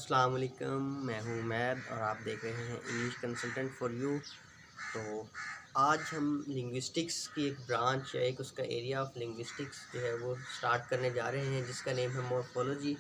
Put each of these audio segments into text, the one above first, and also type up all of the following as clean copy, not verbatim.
अस्सलाम वालेकुम, मैं हूं मैद और आप देख रहे हैं इंग्लिश कंसल्टेंट फॉर यू। तो आज हम लिंग्विस्टिक्स की एक ब्रांच या एक उसका एरिया ऑफ लिंग्विस्टिक्स जो है वो स्टार्ट करने जा रहे हैं, जिसका नेम है मॉर्फोलॉजी।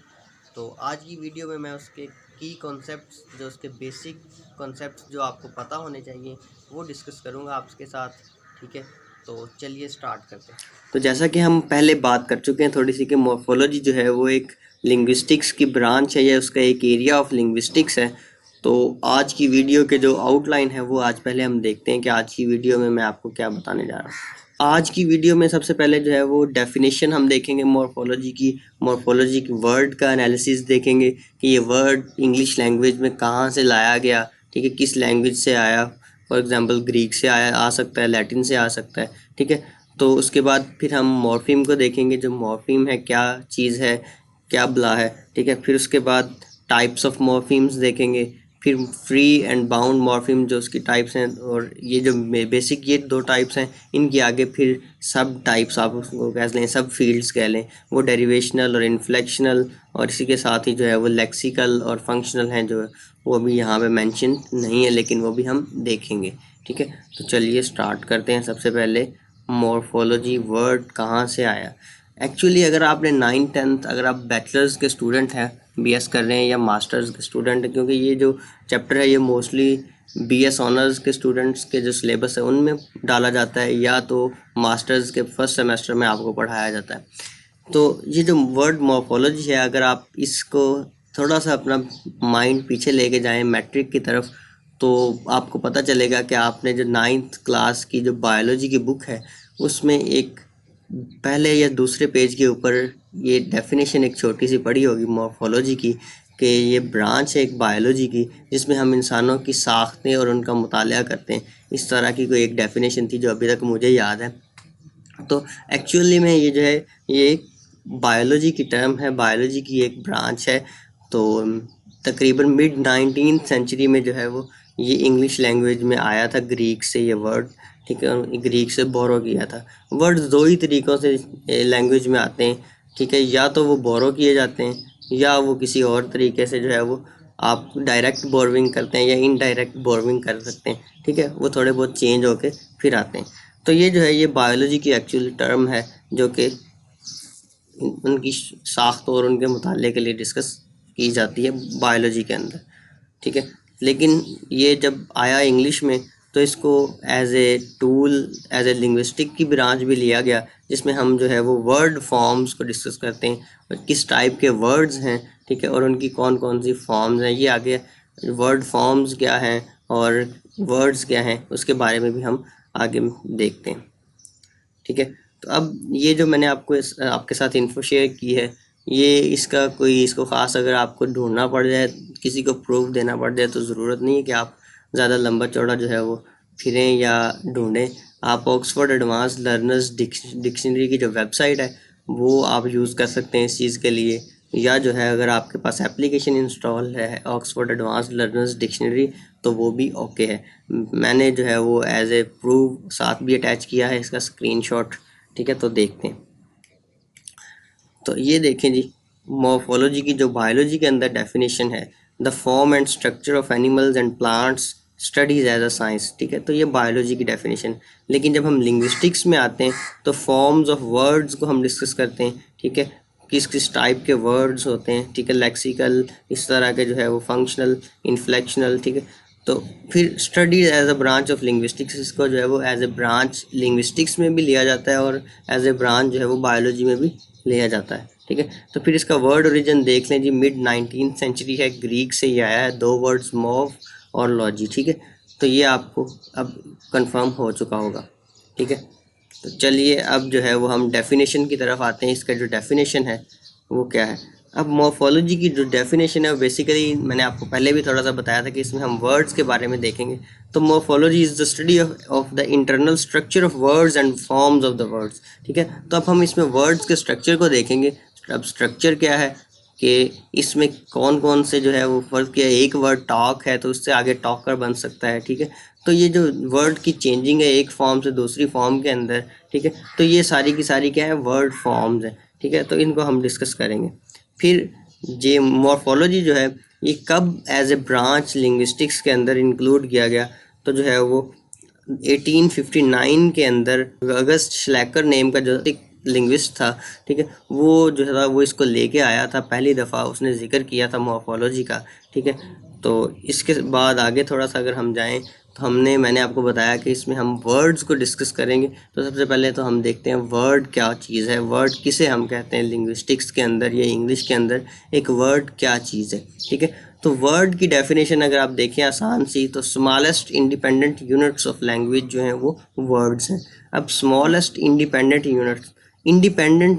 तो आज की वीडियो में मैं उसके की कॉन्सेप्ट्स, जो उसके बेसिक कॉन्सेप्ट्स जो आपको पता होने चाहिए, वो डिस्कस करूँगा आपके साथ। ठीक है, तो चलिए स्टार्ट करते हैं। तो जैसा कि हम पहले बात कर चुके हैं थोड़ी सी कि मॉर्फोलॉजी जो है वो एक लिंग्विस्टिक्स की ब्रांच है या उसका एक एरिया ऑफ लिंग्विस्टिक्स है। तो आज की वीडियो के जो आउटलाइन है वो आज पहले हम देखते हैं कि आज की वीडियो में मैं आपको क्या बताने जा रहा हूँ। आज की वीडियो में सबसे पहले जो है वो डेफिनेशन हम देखेंगे मॉर्फोलॉजी की वर्ड का एनालिसिस देखेंगे कि ये वर्ड इंग्लिश लैंग्वेज में कहाँ से लाया गया, ठीक है, किस लैंग्वेज से आया। फॉर एग्जांपल ग्रीक से आ सकता है, लैटिन से आ सकता है, ठीक है। तो उसके बाद फिर हम मॉर्फीम को देखेंगे, जो मॉर्फीम है क्या चीज़ है, क्या बला है, ठीक है। फिर उसके बाद टाइप्स ऑफ मॉर्फीम्स देखेंगे, फिर फ्री एंड बाउंड मॉर्फीम जो उसकी टाइप्स हैं, और ये जो बेसिक ये दो टाइप्स हैं, इनके आगे फिर सब टाइप्स आप उसको कह लें, सब फील्ड्स कह लें, वो डेरिवेशनल और इन्फ्लेक्शनल, और इसी के साथ ही जो है वो लेक्सिकल और फंक्शनल हैं, जो वो भी यहाँ पे मेंशन नहीं है, लेकिन वो भी हम देखेंगे। ठीक है, तो चलिए स्टार्ट करते हैं। सबसे पहले मॉर्फोलॉजी वर्ड कहाँ से आया। एक्चुअली अगर आपने 9th-10th, अगर आप बैचलर्स के स्टूडेंट हैं, बीएस कर रहे हैं या मास्टर्स के स्टूडेंट हैं, क्योंकि ये जो चैप्टर है ये मोस्टली बीएस ऑनर्स के स्टूडेंट्स के जो सिलेबस है उनमें डाला जाता है, या तो मास्टर्स के फर्स्ट सेमेस्टर में आपको पढ़ाया जाता है। तो ये जो वर्ड मॉर्फोलॉजी है, अगर आप इसको थोड़ा सा अपना माइंड पीछे लेके जाएं मैट्रिक की तरफ, तो आपको पता चलेगा कि आपने जो 9th क्लास की जो बायोलॉजी की बुक है उसमें एक पहले या दूसरे पेज के ऊपर ये डेफिनेशन एक छोटी सी पढ़ी होगी मॉर्फोलॉजी की, कि ये ब्रांच है एक बायोलॉजी की जिसमें हम इंसानों की साख्तें और उनका मुताला करते हैं। इस तरह की कोई एक डेफिनेशन थी जो अभी तक मुझे याद है। तो एक्चुअली में ये जो है ये एक बायोलॉजी की टर्म है, बायोलॉजी की एक ब्रांच है। तो तकरीबन मिड 19th सेंचुरी में जो है वो ये इंग्लिश लैंग्वेज में आया था, ग्रीक से ये वर्ड, ठीक है, ग्रीक से बोरो किया था। वर्ड्स दो ही तरीक़ों से लैंग्वेज में आते हैं, ठीक है, या तो वो बोरो किए जाते हैं या वो किसी और तरीके से जो है वो आप डायरेक्ट बोरविंग करते हैं या इनडायरेक्ट बोरविंग कर सकते हैं, ठीक है, वो थोड़े बहुत चेंज होके फिर आते हैं। तो ये जो है ये बायोलॉजी की एक्चुअल टर्म है जो कि उनकी साख्त और उनके मुताले के लिए डिस्कस की जाती है बायोलॉजी के अंदर, ठीक है। लेकिन ये जब आया इंग्लिश में तो इसको as a tool, as a linguistic की ब्रांच भी लिया गया, जिसमें हम जो है वो वर्ड फॉर्म्स को डिस्कस करते हैं और किस टाइप के वर्ड्स हैं, ठीक है, और उनकी कौन कौन सी फॉर्म्स हैं। ये आगे वर्ड फॉर्म्स क्या हैं और वर्ड्स क्या हैं उसके बारे में भी हम आगे देखते हैं, ठीक है। तो अब ये जो मैंने आपको आपके साथ इन्फो शेयर की है, ये इसका कोई इसको ख़ास अगर आपको ढूंढना पड़ जाए, किसी को प्रूफ देना पड़ जाए, तो ज़रूरत नहीं है कि आप ज़्यादा लंबा चौड़ा जो है वो फिरें या ढूंढें। आप ऑक्सफोर्ड एडवांस लर्नर्स डिक्शनरी की जो वेबसाइट है वो आप यूज़ कर सकते हैं इस चीज़ के लिए, या जो है अगर आपके पास एप्लीकेशन इंस्टॉल है ऑक्सफोर्ड एडवांस लर्नर्स डिक्शनरी तो वो भी ओके है। मैंने जो है वो एज ए प्रूफ साथ भी अटैच किया है इसका स्क्रीनशॉट, ठीक है, तो देखते हैं। तो ये देखें जी, मॉर्फोलॉजी की जो बायोलॉजी के अंदर डेफिनेशन है, the form and structure of animals and plants studies as a science, ठीक है, तो ये बायोलॉजी की डेफिनेशन। लेकिन जब हम लिंग्विस्टिक्स में आते हैं तो फॉर्म्स ऑफ वर्ड्स को हम डिस्कस करते हैं, ठीक है, किस किस टाइप के वर्ड्स होते हैं, ठीक है, लेक्सिकल, इस तरह के जो है वो फंक्शनल, इन्फ्लेक्शनल, ठीक है। तो फिर studies as a branch of linguistics, इसको जो है वो एज ए ब्रांच लिंग्विस्टिक्स में भी लिया जाता है और एज ए ब्रांच जो है वो बायोलॉजी में भी लिया जाता है, ठीक है। तो फिर इसका वर्ड ओरिजिन देख लें जी, मिड 19th सेंचुरी है, ग्रीक से ये आया है, दो वर्ड्स मॉव और लॉजी, ठीक है। तो ये आपको अब कंफर्म हो चुका होगा, ठीक है। तो चलिए अब जो है वो हम डेफिनेशन की तरफ आते हैं। इसका जो डेफिनेशन है वो क्या है। अब मॉर्फोलॉजी की जो डेफिनेशन है बेसिकली मैंने आपको पहले भी थोड़ा सा बताया था कि इसमें हम वर्ड्स के बारे में देखेंगे। तो morphology is the study of the internal structure of words and forms of the words, ठीक है। तो अब हम इसमें वर्ड्स के स्ट्रक्चर को देखेंगे। अब स्ट्रक्चर क्या है कि इसमें कौन कौन से जो है वो फर्क किया, एक वर्ड टॉक है तो उससे आगे टॉकर बन सकता है, ठीक है। तो ये जो वर्ड की चेंजिंग है एक फॉर्म से दूसरी फॉर्म के अंदर, ठीक है, तो ये सारी की सारी क्या है, वर्ड फॉर्म्स है, ठीक है। तो इनको हम डिस्कस करेंगे। फिर ये मॉर्फोलॉजी जो है ये कब एज ए ब्रांच लिंग्विस्टिक्स के अंदर इंक्लूड किया गया, तो जो है वो 1859 के अंदर अगस्त श्लैकर नेम का जो एक लिंग्विस्ट था, ठीक है, वो जो था वो इसको लेके आया था, पहली दफ़ा उसने जिक्र किया था मॉर्फोलॉजी का, ठीक है। तो इसके बाद आगे थोड़ा सा अगर हम जाएं तो मैंने आपको बताया कि इसमें हम वर्ड्स को डिस्कस करेंगे। तो सबसे पहले तो हम देखते हैं वर्ड क्या चीज़ है, वर्ड किसे हम कहते हैं लिंग्विस्टिक्स के अंदर या इंग्लिश के अंदर एक वर्ड क्या चीज़ है, ठीक है। तो वर्ड की डेफिनेशन अगर आप देखें आसान सी, तो smallest independent units of language जो हैं वो वर्ड्स हैं। अब स्मॉलेस्ट इंडिपेंडेंट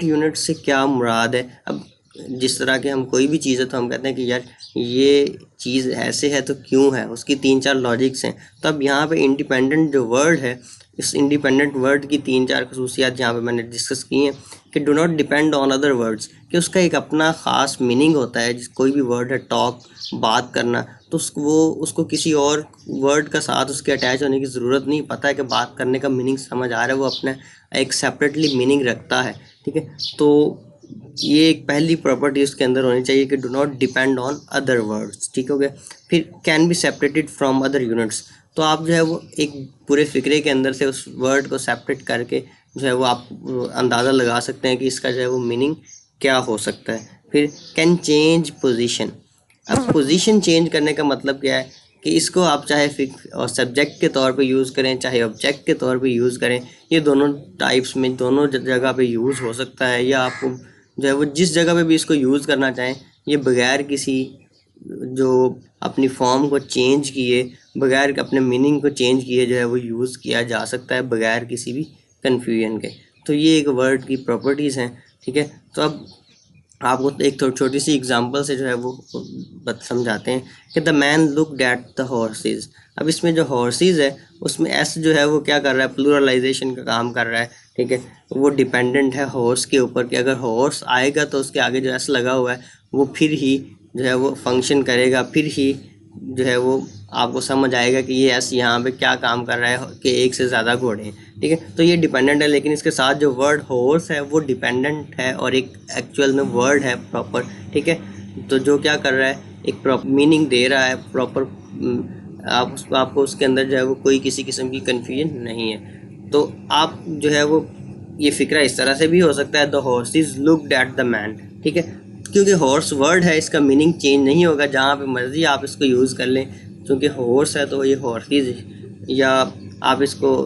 यूनिट से क्या मुराद है? अब जिस तरह के हम कोई भी चीज़ है तो हम कहते हैं कि यार ये चीज़ ऐसे है तो क्यों है, उसकी 3-4 लॉजिक्स हैं। तो अब यहाँ पे इंडिपेंडेंट जो वर्ड है, इस इंडिपेंडेंट वर्ड की 3-4 खसूसियात यहाँ पे मैंने डिस्कस की हैं कि do not depend on other words, कि उसका एक अपना ख़ास मीनिंग होता है। जिस कोई भी वर्ड है, टॉक, बात करना, तो उसको किसी और वर्ड का साथ उसके अटैच होने की ज़रूरत नहीं। पता है कि बात करने का मीनिंग समझ आ रहा है, वो अपना एक सेपरेटली मीनिंग रखता है, ठीक है। तो ये एक पहली प्रॉपर्टी उसके अंदर होनी चाहिए कि do not depend on other words, ठीक हो गया। फिर can be separated from other units, तो आप जो है वो एक पूरे फिक्रे के अंदर से उस वर्ड को सेपरेट करके जो है वो आप अंदाज़ा लगा सकते हैं कि इसका जो है वो मीनिंग क्या हो सकता है। फिर कैन चेंज पोजीशन, अब पोजीशन चेंज करने का मतलब क्या है कि इसको आप चाहे सब्जेक्ट के तौर पे यूज़ करें, चाहे ऑब्जेक्ट के तौर पे यूज़ करें, ये दोनों टाइप्स में दोनों जगह पे यूज़ हो सकता है। या आपको जो है वो जिस जगह पे भी इसको यूज़ करना चाहें, ये बगैर किसी जो अपनी फॉर्म को चेंज किए, बगैर अपने मीनिंग को चेंज किए जो है वो यूज़ किया जा सकता है बगैर किसी भी कन्फ्यूजन के। तो ये एक वर्ड की प्रॉपर्टीज़ हैं, ठीक है। तो अब आपको एक छोटी सी एग्जांपल से जो है वो समझाते हैं कि the man looked at the horses. अब इसमें जो हॉर्सेस है उसमें एस जो है वो क्या कर रहा है, प्लूरलाइजेशन का काम कर रहा है, ठीक है। वो डिपेंडेंट है हॉर्स के ऊपर कि अगर हॉर्स आएगा तो उसके आगे जो एस लगा हुआ है वो फिर ही जो है वो फंक्शन करेगा, फिर ही जो है वो आपको समझ आएगा कि ये एस यहाँ पे क्या काम कर रहा है कि एक से ज़्यादा घोड़े हैं, ठीक है। तो ये डिपेंडेंट है, लेकिन इसके साथ जो वर्ड हॉर्स है वो डिपेंडेंट है और एक एक्चुअल में वर्ड है प्रॉपर, ठीक है। तो जो क्या कर रहा है, एक प्रॉपर मीनिंग दे रहा है प्रॉपर, आपको उसके अंदर जो है वो कोई किसी किस्म की कन्फ्यूजन नहीं है। तो आप जो है वो ये फ़िक्रा इस तरह से भी हो सकता है, the horses looked at the man, ठीक है। क्योंकि हॉर्स वर्ड है, इसका मीनिंग चेंज नहीं होगा, जहाँ पे मर्ज़ी आप इसको यूज़ कर लें। क्योंकि हॉर्स है तो ये हॉर्सेस, या आप इसको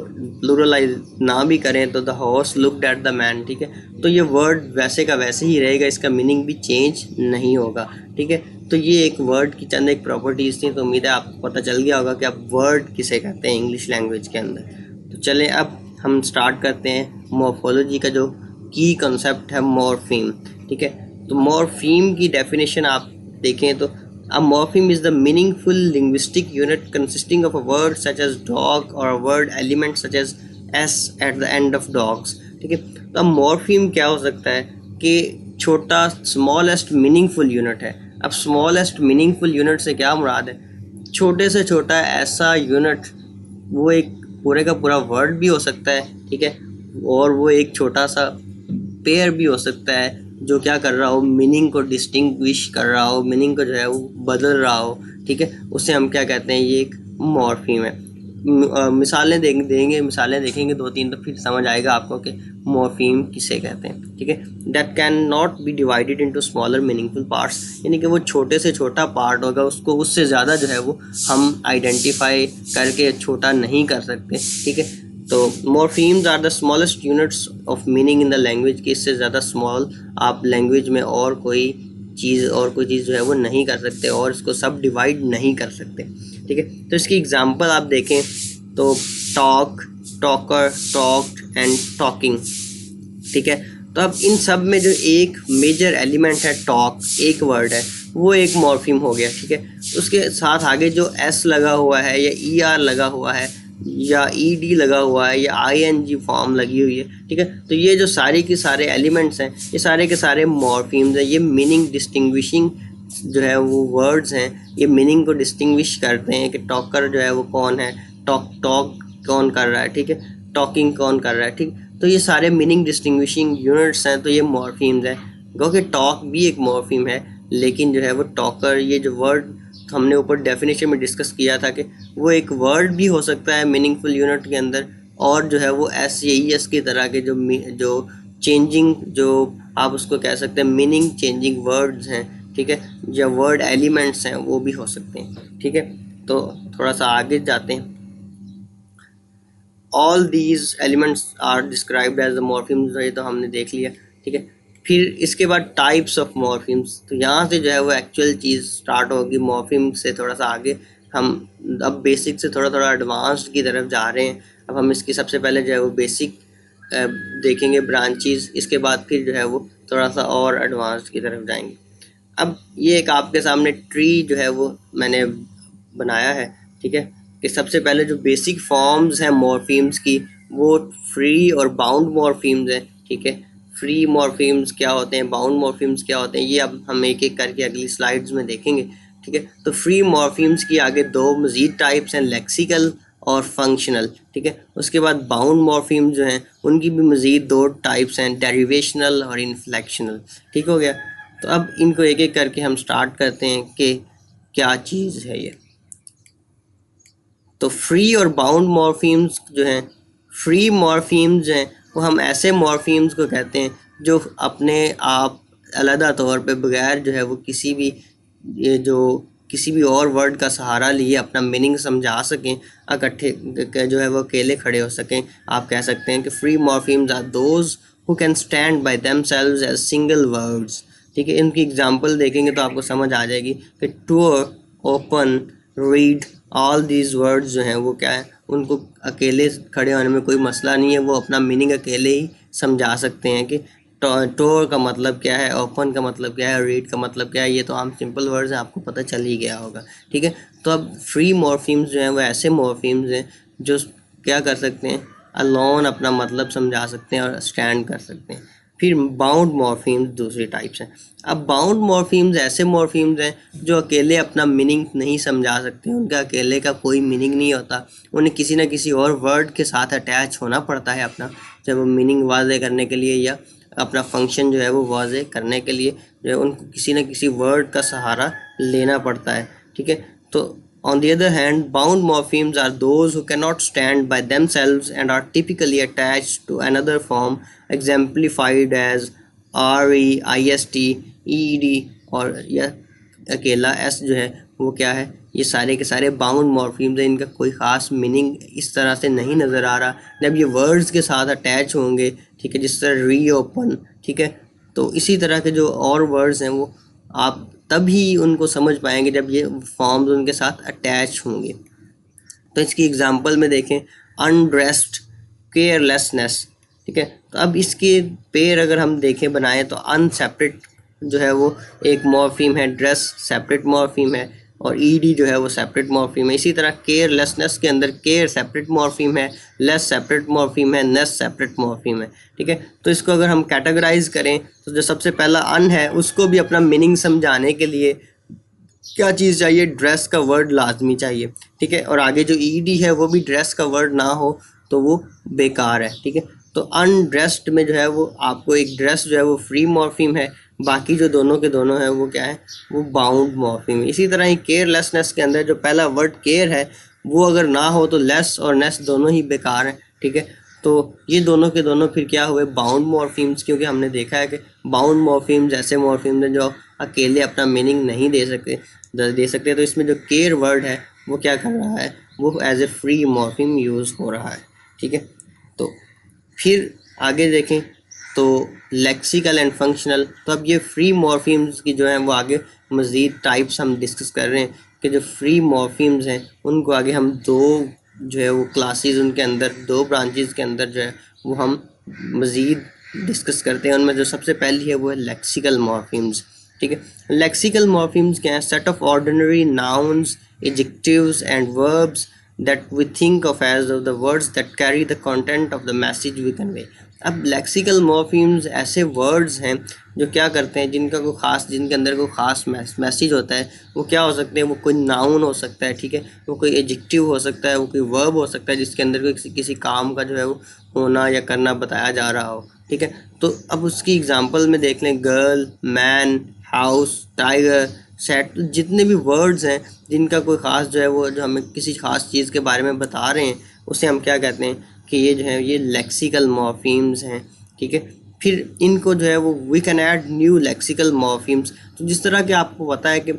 प्लूरलाइज ना भी करें तो the horse looked at the man, ठीक है। तो ये वर्ड वैसे का वैसे ही रहेगा, इसका मीनिंग भी चेंज नहीं होगा, ठीक है। तो ये एक वर्ड की चंद एक प्रॉपर्टीज़ थी। तो उम्मीद है आपको पता चल गया होगा कि आप वर्ड किसे कहते हैं इंग्लिश लैंग्वेज के अंदर। तो चलें अब हम स्टार्ट करते हैं मॉर्फोलॉजी का जो की कॉन्सेप्ट है, मॉर्फीम, ठीक है। तो मॉर्फीम की डेफिनेशन आप देखें तो a morpheme is the meaningful linguistic unit consisting of a word such as dog or a word element such as s at the end of dogs, ठीक है। तो मॉर्फीम क्या हो सकता है कि छोटा स्मॉलेस्ट मीनिंगफुल यूनिट है। अब स्मॉलेस्ट मीनिंगफुल यूनिट से क्या मुराद है, छोटे से छोटा ऐसा यूनिट, वो एक पूरे का पूरा वर्ड भी हो सकता है, ठीक है, और वो एक छोटा सा पेयर भी हो सकता है जो क्या कर रहा हो, मीनिंग को डिस्टिंग्विश कर रहा हो, मीनिंग को जो है वो बदल रहा हो, ठीक है। उसे हम क्या कहते हैं, ये एक मॉर्फीम है। मिसालें मिसालें देखेंगे 2-3 तो फिर समझ आएगा आपको कि मॉर्फीम किसे कहते हैं, ठीक है। That can not be divided into smaller meaningful parts, यानी कि वो छोटे से छोटा पार्ट होगा, उसको उससे ज़्यादा जो है वो हम आइडेंटिफाई करके छोटा नहीं कर सकते, ठीक है। तो morphemes are the smallest units of meaning in the language, कि इससे ज़्यादा स्मॉल आप लैंग्वेज में और कोई चीज़ जो है वो नहीं कर सकते और इसको सब डिवाइड नहीं कर सकते, ठीक है। तो इसकी एग्जांपल आप देखें तो talk, talker, talked and talking, ठीक है। तो अब इन सब में जो एक मेजर एलिमेंट है टॉक, एक वर्ड है, वो एक मॉर्फीम हो गया, ठीक है। उसके साथ आगे जो एस लगा हुआ है या ई आर लगा हुआ है या ई डी लगा हुआ है या आई एन जी फॉर्म लगी हुई है, ठीक है। तो ये जो सारे के सारे एलिमेंट्स हैं, ये सारे के सारे मॉर्फीम्स हैं। ये मीनिंग डिस्टिंग्विशिंग जो है वो वर्ड्स हैं, ये मीनिंग को डिस्टिंग्विश करते हैं कि टॉकर जो है वो कौन है, टॉक कौन कर रहा है, ठीक है, टॉकिंग कौन कर रहा है, ठीक। तो ये सारे मीनिंग डिस्टिंग्विशिंग यूनिट्स हैं, तो ये मॉर्फीम्स हैं। क्योंकि टॉक भी एक मॉर्फीम है, लेकिन जो है वो टॉकर, ये जो वर्ड हमने ऊपर डेफिनेशन में डिस्कस किया था कि वो एक वर्ड भी हो सकता है मीनिंगफुल यूनिट के अंदर, और जो है वो SES की तरह के जो चेंजिंग, जो आप उसको कह सकते हैं मीनिंग चेंजिंग वर्ड्स हैं, ठीक है, या वर्ड एलिमेंट्स हैं, वो भी हो सकते हैं, ठीक है। तो थोड़ा सा आगे जाते हैं। All these elements are described as the morphemes, ये तो हमने देख लिया, ठीक है। फिर इसके बाद टाइप्स ऑफ मॉर्फिम्स, तो यहाँ से जो है वो एक्चुअल चीज़ स्टार्ट होगी। मॉर्फिम से थोड़ा सा आगे हम अब बेसिक से थोड़ा थोड़ा एडवांस्ड की तरफ जा रहे हैं। अब हम इसकी सबसे पहले जो है वो बेसिक देखेंगे ब्रांचेस, इसके बाद फिर जो है वो थोड़ा सा और एडवांस्ड की तरफ जाएंगे। अब ये एक आपके सामने ट्री जो है वो मैंने बनाया है, ठीक है, कि सबसे पहले जो बेसिक फॉर्म्स हैं मॉर्फीम्स की, वो फ्री और बाउंड मॉर्फीम्स हैं, ठीक है। फ्री मॉर्फीम्स क्या होते हैं, बाउंड मॉर्फीम्स क्या होते हैं, ये अब हम एक एक करके अगली स्लाइड्स में देखेंगे, ठीक है। तो फ्री मॉर्फीम्स की आगे दो मज़ीद टाइप्स हैं, लेक्सिकल और फंक्शनल, ठीक है। उसके बाद बाउंड मॉर्फीम्स जो हैं उनकी भी मज़ीद दो टाइप्स हैं, डेरिवेशनल और इन्फ्लेक्शनल, ठीक हो गया। तो अब इनको एक एक करके हम स्टार्ट करते हैं कि क्या चीज़ है ये। तो फ्री और बाउंड मॉर्फीम्स जो हैं, फ्री मॉर्फीम्स हैं वो हम ऐसे मॉर्फीम्स को कहते हैं जो अपने आप अलहदा तौर पे बगैर जो है वो किसी भी और वर्ड का सहारा लिए अपना मीनिंग समझा सकें, इकट्ठे जो है वो अकेले खड़े हो सकें। आप कह सकते हैं कि free morphemes are those who can stand by themselves as single words, ठीक है। इनकी एग्जांपल देखेंगे तो आपको समझ आ जाएगी कि tour, open, read, all these words जो हैं वो क्या है, उनको अकेले खड़े होने में कोई मसला नहीं है, वो अपना मीनिंग अकेले ही समझा सकते हैं कि टोर का मतलब क्या है, ओपन का मतलब क्या है, रीड का मतलब क्या है। ये तो आम सिंपल वर्ड्स हैं, आपको पता चल ही गया होगा, ठीक है। तो अब फ्री मॉर्फीम्स जो हैं वो ऐसे मॉर्फीम्स हैं जो क्या कर सकते हैं, अलोन अपना मतलब समझा सकते हैं और स्टैंड कर सकते हैं। फिर बाउंड मॉर्फीम्स दूसरी टाइप्स हैं। अब बाउंड मॉर्फीम्स ऐसे मॉर्फीम्स हैं जो अकेले अपना मीनिंग नहीं समझा सकते, उनका अकेले का कोई मीनिंग नहीं होता, उन्हें किसी न किसी और वर्ड के साथ अटैच होना पड़ता है अपना जब वो मीनिंग वाज़े करने के लिए, या अपना फंक्शन जो है वो वाज़े करने के लिए जो है उनको किसी न किसी वर्ड का सहारा लेना पड़ता है, ठीक है। तो on the other hand, bound morphemes are those who cannot stand by themselves and are typically attached to another form, exemplified as re, ist, ed, और यह अकेला s जो है वो क्या है, ये सारे के सारे बाउंड मॉर्फीम्स हैं। इनका कोई ख़ास मीनिंग इस तरह से नहीं नज़र आ रहा, जब ये वर्ड्स के साथ अटैच होंगे, ठीक है, जिस तरह री ओपन, ठीक है। तो इसी तरह के जो और वर्ड्स हैं वो आप तभी उनको समझ पाएंगे जब ये फॉर्म्स उनके साथ अटैच होंगे। तो इसकी एग्जांपल में देखें, अनड्रेस्ड, केयरलेसनेस, ठीक है। तो अब इसके पेयर अगर हम देखें बनाएं तो अनसेपरेट जो है वो एक मॉर्फीम है, ड्रेस सेपरेट मॉर्फीम है, और ईडी जो है वो सेपरेट मॉर्फीम है। इसी तरह केयरलेसनेस के अंदर केयर सेपरेट मॉर्फीम है, लेस सेपरेट मॉर्फीम है, नेस सेपरेट मॉर्फीम है, ठीक है। तो इसको अगर हम कैटेगराइज करें तो जो सबसे पहला अन है उसको भी अपना मीनिंग समझाने के लिए क्या चीज़ चाहिए, ड्रेस का वर्ड लाजमी चाहिए, ठीक है। और आगे जो ईडी है वो भी ड्रेस का वर्ड ना हो तो वो बेकार है, ठीक है। तो अनड्रेस्ड में जो है वो आपको एक ड्रेस जो है वो फ्री मॉर्फीम है, बाकी जो दोनों के दोनों है वो क्या है, वो बाउंड मॉर्फीम है। इसी तरह ही केयरलेसनेस के अंदर जो पहला वर्ड केयर है वो अगर ना हो तो लेस और नेस दोनों ही बेकार हैं, ठीक है। तो ये दोनों के दोनों फिर क्या हुए, बाउंड मॉर्फीम्स, क्योंकि हमने देखा है कि बाउंड मॉर्फीम्स ऐसे मॉर्फीम्स हैं जो अकेले अपना मीनिंग नहीं दे सकते। तो इसमें जो केयर वर्ड है वो क्या कर रहा है, वो as a free morpheme use हो रहा है, ठीक है। तो फिर आगे देखें तो लेक्सिकल एंड फंक्शनल। तो अब ये फ्री मॉर्फीम्स की जो है वो आगे मज़ीद टाइप्स हम डिस्कस कर रहे हैं कि जो फ्री मॉर्फीम्स हैं उनको आगे हम दो जो है वो क्लासेस, उनके अंदर दो ब्रांचेस के अंदर जो है वो हम मज़ीद डिस्कस करते हैं। उनमें जो सबसे पहली है वो है लेक्सिकल मॉर्फीम्स, ठीक है। लेक्सिकल मॉर्फीम्स क्या है, set of ordinary nouns, adjectives and verbs that we think of as the words that carry the content of the message we convey। अब लेक्सिकल मॉर्फीम्स ऐसे वर्ड्स हैं जो क्या करते हैं, जिनका कोई ख़ास, जिनके अंदर कोई ख़ास मैसेज होता है। वो क्या हो सकते हैं, वो कोई नाउन हो सकता है, ठीक है, वो कोई एडजेक्टिव हो सकता है, वो कोई वर्ब हो सकता है जिसके अंदर कोई किसी काम का जो है वो होना या करना बताया जा रहा हो, ठीक है। तो अब उसकी एग्जांपल में देख लें, girl, man, house, tiger, set, जितने भी वर्ड्स हैं जिनका कोई ख़ास जो है वो जो हमें किसी ख़ास चीज़ के बारे में बता रहे हैं, उसे हम क्या कहते हैं कि ये जो है ये लेक्सिकल मॉर्फीम्स हैं, ठीक है। फिर इनको जो है वो we can add new lexical morphemes. तो जिस तरह के आपको पता है कि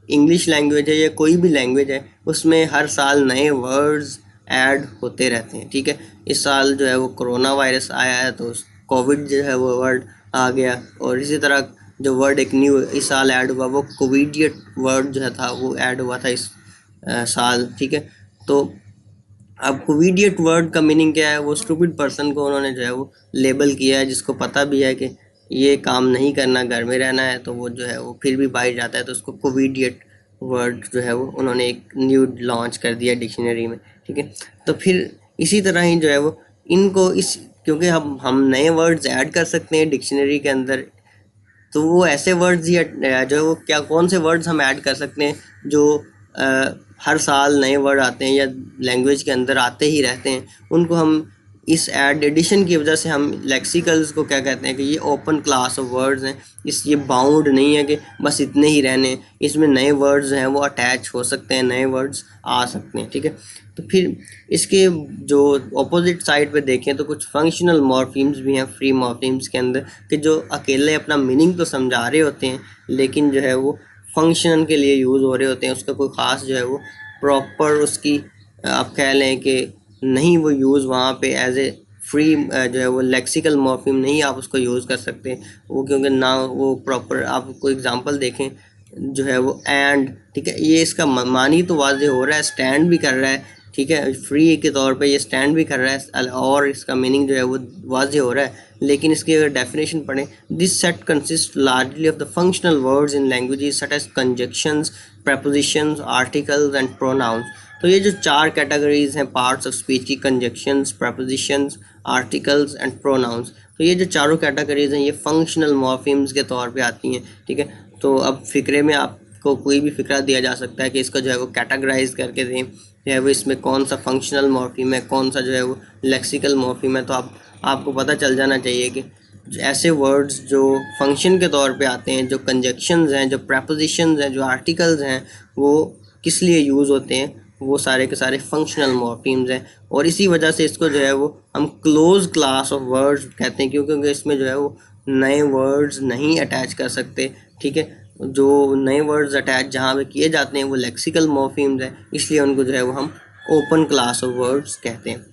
इंग्लिश लैंग्वेज है या कोई भी लैंग्वेज है, उसमें हर साल नए वर्ड्स ऐड होते रहते हैं, ठीक है। इस साल जो है वो कोरोना वायरस आया है तो कोविड जो है वो वर्ड आ गया, और इसी तरह जो वर्ड एक न्यू इस साल ऐड हुआ वो कोविडियट वर्ड जो है था वो ऐड हुआ था इस साल, ठीक है। तो अब कोविडियट वर्ड का मीनिंग क्या है, वो स्टूपिड पर्सन को उन्होंने जो है वो लेबल किया है, जिसको पता भी है कि ये काम नहीं करना, घर में रहना है, तो वो जो है वो फिर भी बाहर जाता है, तो उसको कोविडियट वर्ड जो है वो उन्होंने एक न्यू लॉन्च कर दिया डिक्शनरी में, ठीक है। तो फिर इसी तरह ही जो है वो इनको इस क्योंकि हम नए वर्ड्स ऐड कर सकते हैं डिक्शनरी के अंदर, तो वो ऐसे वर्ड्स ही जो है वो क्या कौन से वर्ड्स हम ऐड कर सकते हैं जो हर साल नए वर्ड आते हैं या लैंग्वेज के अंदर आते ही रहते हैं, उनको हम इस एडिशन की वजह से हम लेक्सिकल्स को क्या कहते हैं कि ये ओपन क्लास ऑफ वर्ड्स हैं, ये बाउंड नहीं है कि बस इतने ही रहने, इसमें नए वर्ड्स हैं वो अटैच हो सकते हैं, नए वर्ड्स आ सकते हैं, ठीक है। तो फिर इसके जो ऑपोजिट साइड पे देखें तो कुछ फंक्शनल मॉर्फीम्स भी हैं फ्री मॉर्फीम्स के अंदर, कि जो अकेले अपना मीनिंग तो समझा रहे होते हैं लेकिन जो है वो फंक्शन के लिए यूज़ हो रहे होते हैं, उसका कोई ख़ास जो है वो प्रॉपर उसकी आप कह लें कि नहीं वो यूज़ वहाँ पे एज ए फ्री जो है वो लेक्सिकल मॉर्फीम नहीं आप उसको यूज़ कर सकते वो, क्योंकि ना वो प्रॉपर, आप कोई एग्जांपल देखें जो है वो एंड, ठीक है, ये इसका मानी तो वाज़े हो रहा है, स्टैंड भी कर रहा है, ठीक है, फ्री के तौर पे ये स्टैंड भी कर रहा है और इसका मीनिंग जो है वो वाज़े हो रहा है, लेकिन इसकी अगर डेफिनेशन पढ़ें, this set consist largely of the functional words in languages such as conjunctions, prepositions, articles and pronouns. तो ये जो चार कैटेगरीज हैं पार्ट्स ऑफ स्पीच की, conjunctions, prepositions, articles and pronouns, तो ये जो चारों कैटेगरीज हैं ये फंक्शनल मॉर्फीम्स के तौर पे आती हैं, ठीक है। तो अब फ़िक्रे में आपको कोई भी फ़िक्रा दिया जा सकता है कि इसको जो है वो कैटेगराइज करके दें, जो है वो इसमें कौन सा फंक्शनल मॉर्फीम है, कौन सा जो है वो लेक्सिकल मॉर्फीम है, तो आपको पता चल जाना चाहिए कि ऐसे वर्ड्स जो फंक्शन के तौर पे आते हैं, जो कंजक्शंस हैं, जो प्रेपोजिशंस हैं, जो आर्टिकल्स हैं, वो किस लिए यूज़ होते हैं, वो सारे के सारे फंक्शनल मॉर्फीम्स हैं, और इसी वजह से इसको जो है वो हम क्लोज क्लास ऑफ वर्ड्स कहते हैं, क्योंकि इसमें जो है वो नए वर्ड्स नहीं अटैच कर सकते, ठीक है। जो नए वर्ड्स अटैच जहाँ पे किए जाते हैं वो लेक्सिकल मॉर्फीम्स हैं, इसलिए उनको जो है वो हम ओपन क्लास ऑफ वर्ड्स कहते हैं,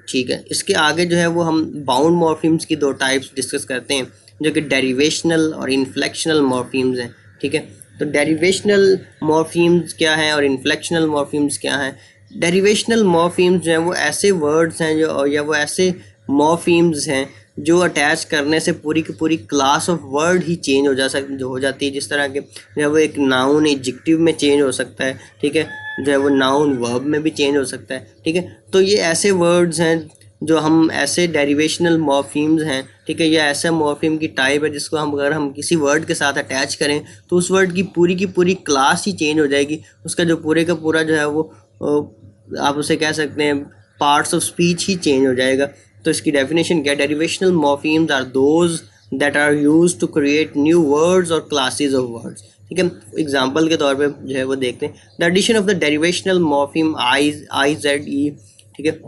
ठीक है। इसके आगे जो है वो हम बाउंड मॉर्फीम्स की दो टाइप्स डिस्कस करते हैं, जो कि डेरिवेशनल और इन्फ्लेक्शनल मॉर्फीम्स हैं, ठीक है। तो डेरिवेशनल मॉर्फीम्स क्या हैं और इन्फ्लेक्शनल मॉर्फीम्स क्या हैं। डेरिवेशनल मॉर्फीम्स जो हैं वो ऐसे वर्ड्स हैं जो या वो ऐसे मॉर्फीम्स हैं जो अटैच करने से पूरी की पूरी class of word he change हो जाती है, जिस तरह के जो है वो एक नाउन एडजेक्टिव में चेंज हो सकता है, ठीक है, जो है वो नाउन वर्ब में भी चेंज हो सकता है, ठीक है। तो ये ऐसे वर्ड्स हैं जो हम ऐसे डेरिवेशनल मॉर्फीम्स हैं, ठीक है, या ऐसा मॉर्फीम की टाइप है जिसको हम अगर हम किसी वर्ड के साथ अटैच करें तो उस वर्ड की पूरी क्लास ही चेंज हो जाएगी, उसका जो पूरे का पूरा जो है वो आप उसे कह सकते हैं पार्ट्स ऑफ स्पीच ही चेंज हो जाएगा। तो इसकी डेफिनेशन क्या है, derivational morphemes are those that are used to create new words और क्लासेस ऑफ वर्ड्स, ठीक है। एग्जाम्पल के तौर पे जो है वो देखते हैं, the addition of the derivational morpheme I Z E, ठीक है,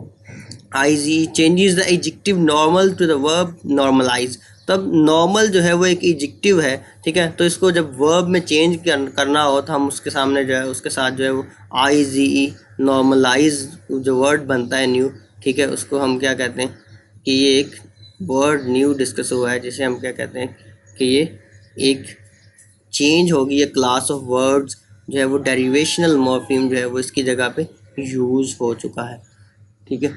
I G changes the adjective normal to the verb normalize. तब नॉर्मल जो है वो एक एडजेक्टिव है, ठीक है, तो इसको जब वर्ब में चेंज करना हो तो हम उसके सामने जो है उसके साथ जो है वो आई जी ई नॉर्मलाइज जो वर्ड बनता है न्यू, ठीक है, उसको हम क्या कहते हैं कि ये एक वर्ड न्यू डिस्कस हुआ है, जिसे हम क्या कहते हैं कि ये एक चेंज होगी, ये क्लास ऑफ वर्ड्स जो है वो डेरिवेशनल मॉर्फीम जो है वो इसकी जगह पे यूज़ हो चुका है, ठीक है।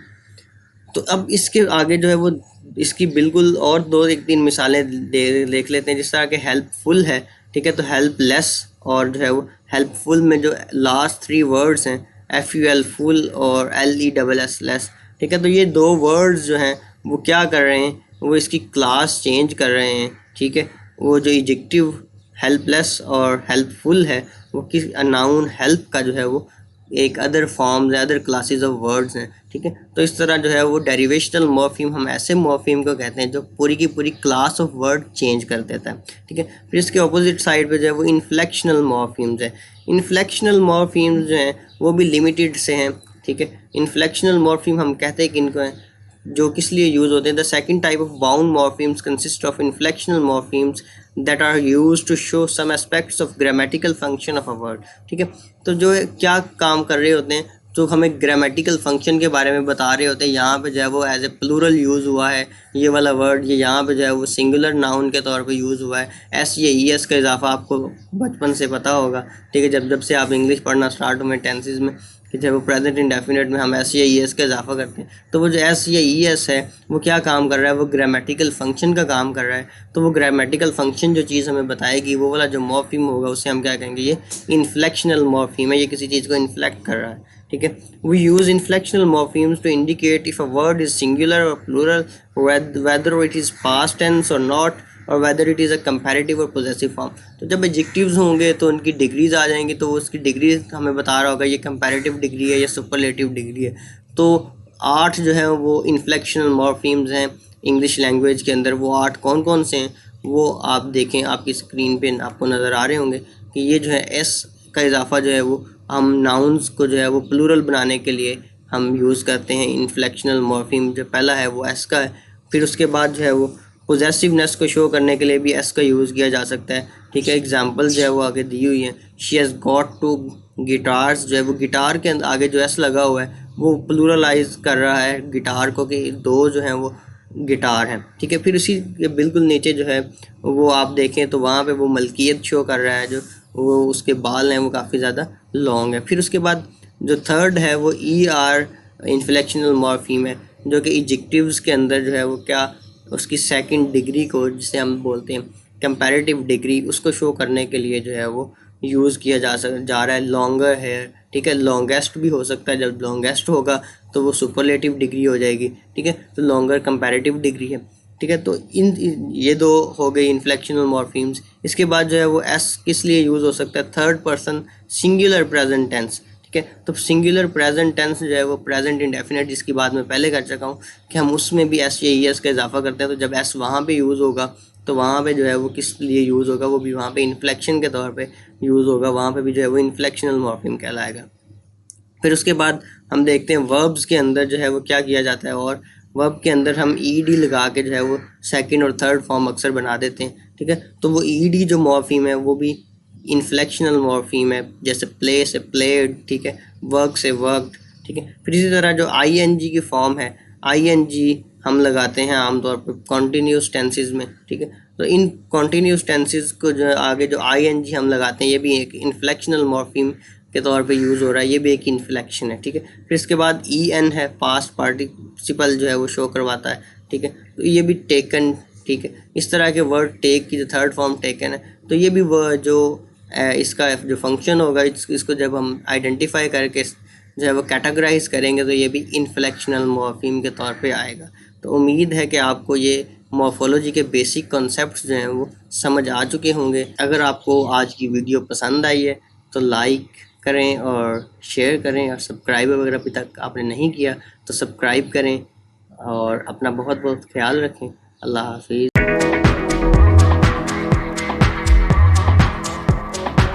तो अब इसके आगे जो है वो इसकी बिल्कुल और दो एक तीन मिसालें देख लेते हैं, जिस तरह के हेल्पफुल है, ठीक है, तो हेल्पलेस और जो है वो हेल्पफुल में जो लास्ट थ्री वर्ड्स हैं FUL फुल और LESS लेस, ठीक है, तो ये दो वर्ड्स जो हैं वो क्या कर रहे हैं, वो इसकी क्लास चेंज कर रहे हैं, ठीक है। वो जो एडजेक्टिव हेल्पलेस और हेल्पफुल है वो किस नाउन हेल्प का जो है वो एक अदर फॉर्म्स है, अदर क्लासेस ऑफ वर्ड्स हैं, ठीक है। तो इस तरह जो है वो डेरिवेशनल मॉर्फीम, हम ऐसे मॉर्फीम को कहते हैं जो पूरी की पूरी क्लास ऑफ वर्ड चेंज कर देता है, ठीक है। फिर इसके ऑपोजिट साइड पे जो है वो इन्फ्लेक्शनल मॉर्फीम्स है। इन्फ्लेक्शनल मॉर्फीम्स जो हैं वो भी लिमिटेड से हैं, ठीक है। इन्फ्लेक्शनल मॉर्फीम हम कहते हैं कि इनको हैं जो किस लिए यूज़ होते हैं। The second type of bound morphemes consist of inflectional morphemes that are used to show some aspects of grammatical function of a word, ठीक है। तो जो क्या काम कर रहे होते हैं, जो हमें ग्रामेटिकल फंक्शन के बारे में बता रहे होते हैं। यहाँ पे जो है वो एज ए प्लूरल यूज़ हुआ है ये वाला वर्ड, ये यहाँ पे जो है वो सिंगुलर नाउन के तौर पे यूज़ हुआ है। एस या ई एस का इजाफा आपको बचपन से पता होगा, ठीक है। जब से आप इंग्लिश पढ़ना स्टार्ट हुए टेंसेज में, कि जब वो प्रेजेंट इंडेफिनिट में हम एस या ई एस का इजाफा करते हैं, तो वो जो एस या ई एस है वो क्या काम कर रहा है, वो ग्रामेटिकल फंक्शन का काम कर रहा है। तो वो ग्रामेटिकल फंक्शन जो चीज़ हमें बताएगी, वो वाला जो मॉर्फीम होगा उसे हम क्या कहेंगे, ये इन्फ्लेक्शनल मॉर्फीम है, ये किसी चीज़ को इन्फ्लेक्ट कर रहा है, ठीक है। We use inflectional morphemes to indicate if a word is singular or plural, whether it is past tense or not, or whether it is a comparative or possessive form. तो जब एडजेक्टिव्स होंगे तो उनकी डिग्रीज आ जाएंगी, तो उसकी degree हमें बता रहा होगा ये कंपैरेटिव डिग्री है या सुपरलेटिव डिग्री है। तो 8 जो है वो इन्फ्लेक्शनल मॉर्फीम्स हैं इंग्लिश लैंग्वेज के अंदर। वो 8 कौन कौन से हैं वो आप देखें, आपकी स्क्रीन पे आपको नज़र आ रहे होंगे कि ये जो है एस का इजाफा जो है वो हम नाउन्स को जो है वो प्लूरल बनाने के लिए हम यूज़ करते हैं। इन्फ्लेक्शनल मॉर्फीम जो पहला है वो एस का है। फिर उसके बाद जो है वो पोजेसिवनेस को शो करने के लिए भी एस का यूज़ किया जा सकता है, ठीक है। एग्जांपल जो है वो आगे दी हुई है। She has got two guitars, जो है वो गिटार के अंदर आगे जो एस लगा हुआ है वो प्लूरलाइज कर रहा है गिटार को, कि 2 जो हैं वो गिटार हैं, ठीक है। फिर उसी के बिल्कुल नीचे जो है वो आप देखें तो वहाँ पे वो मलकियत शो कर रहा है, जो वो उसके बाल हैं वो काफ़ी ज़्यादा लॉन्ग है। फिर उसके बाद जो थर्ड है वो ई आर इन्फ्लेक्शनल मॉर्फीम है, जो कि एडजेक्टिव्स के अंदर जो है वो क्या उसकी सेकंड डिग्री को, जिसे हम बोलते हैं कंपैरेटिव डिग्री, उसको शो करने के लिए जो है वो यूज़ किया जा रहा है। लॉन्गर है, ठीक है। लॉन्गेस्ट भी हो सकता है, जब लॉन्गेस्ट होगा तो वो सुपरलेटिव डिग्री हो जाएगी, ठीक है। तो लॉन्गर कंपैरेटिव डिग्री है, ठीक है। तो ये 2 हो गई इन्फ्लेक्शनल मॉर्फीम्स। इसके बाद जो है वो एस किस लिए यूज़ हो सकता है, third person singular present tense, ठीक है। तो सिंगुलर प्रेजेंट टेंस जो है वो प्रेजेंट इंडेफिनिट, जिसकी बात मैं पहले कर चुका हूँ कि हम उसमें भी एस या ई एस का इजाफा करते हैं। तो जब एस वहाँ पे यूज़ होगा तो वहाँ पे जो है वो किस लिए यूज़ होगा, वो भी वहाँ पे इन्फ्लेक्शन के तौर पे यूज़ होगा, वहाँ पे भी जो है वो इन्फ्लेक्शनल मॉर्फीम कहलाएगा। फिर उसके बाद हम देखते हैं वर्ब्स के अंदर जो है वो क्या किया जाता है, और वर्ब के अंदर हम ई डी लगा के जो है वो सेकंड और थर्ड फॉर्म अक्सर बना देते हैं, ठीक है। तो वो ई डी जो मॉर्फीम है वो भी इन्फ्लेक्शनल मॉर्फीम है, जैसे प्ले से प्लेड, ठीक है। वर्क से वर्कड, ठीक है। फिर इसी तरह जो आई एन जी की फॉर्म है, आई एन जी हम लगाते हैं आमतौर पर कॉन्टीन्यूस टेंसेज में, ठीक है। तो इन कॉन्टीन्यूस टेंसेज को जो आगे जो आई एन जी हम लगाते हैं, ये भी एक इन्फ्लेक्शनल मॉर्फीम के तौर पे यूज़ हो रहा है, ये भी एक इन्फ्लेक्शन है, ठीक है। फिर इसके बाद ई एन है, पास्ट पार्टिसिपल जो है वो शो करवाता है, ठीक है। तो ये भी टेकन, ठीक है। इस तरह के वर्ड टेक की जो थर्ड फॉर्म टेकन है, तो ये भी जो इसका जो फंक्शन होगा, इसको जब हम आइडेंटिफाई करके जो है वो कैटेगराइज करेंगे तो ये भी इन्फ्लेक्शनल मॉर्फीम के तौर पे आएगा। तो उम्मीद है कि आपको ये मॉर्फोलॉजी के बेसिक कॉन्सेप्ट्स जो हैं वो समझ आ चुके होंगे। अगर आपको आज की वीडियो पसंद आई है तो लाइक करें और शेयर करें, और सब्सक्राइब अगर अभी तक आपने नहीं किया तो सब्सक्राइब करें, और अपना बहुत बहुत ख्याल रखें। अल्लाह हाफिज़।